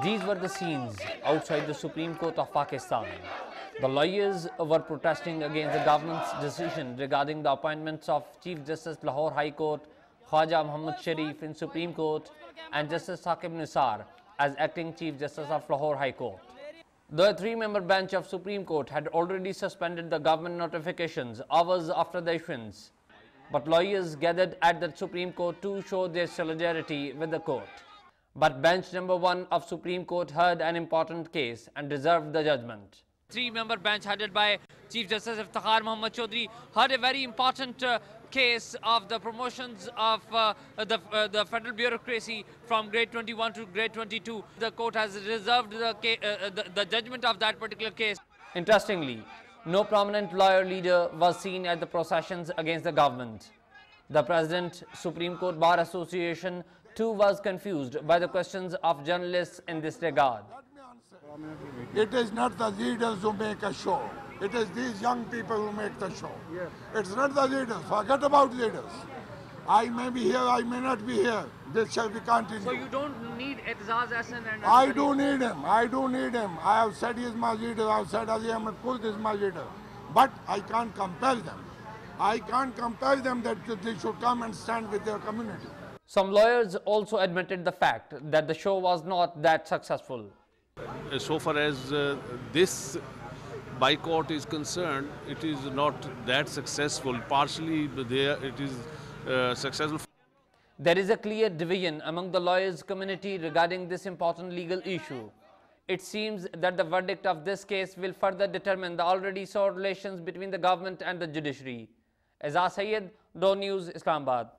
These were the scenes outside the Supreme Court of Pakistan. The lawyers were protesting against the government's decision regarding the appointments of Chief Justice Lahore High Court, Khwaja Muhammad Sharif in Supreme Court, and Justice Saqib Nisar as acting Chief Justice of Lahore High Court. The three-member bench of Supreme Court had already suspended the government notifications hours after the issuance, but lawyers gathered at the Supreme Court to show their solidarity with the court. But bench number 1 of Supreme Court heard an important case and reserved the judgment. Three-member bench headed by Chief Justice Iftikhar Muhammad Chaudhry heard a very important case of the promotions of the federal bureaucracy from grade 21 to grade 22. The court has reserved the judgment of that particular case. Interestingly, no prominent lawyer leader was seen at the processions against the government. The President, Supreme Court Bar Association too was confused by the questions of journalists in this regard. It is not the leaders who make a show. It is these young people who make the show. Yes. It's not the leaders. Forget about leaders. I may be here, I may not be here. This shall be continued. So you don't need Aitezaz, Ahsan and... I do need him. I do need him. I have said he is my leader. I have said Ahmed is my leader. But I can't compel them. I can't compel them that they should come and stand with their community. Some lawyers also admitted the fact that the show was not that successful. So far as this boycott is concerned, it is not that successful. Partially it is successful. There is a clear division among the lawyers community regarding this important legal issue. It seems that the verdict of this case will further determine the already soured relations between the government and the judiciary. Azaz Syed, DawnNews, Islamabad.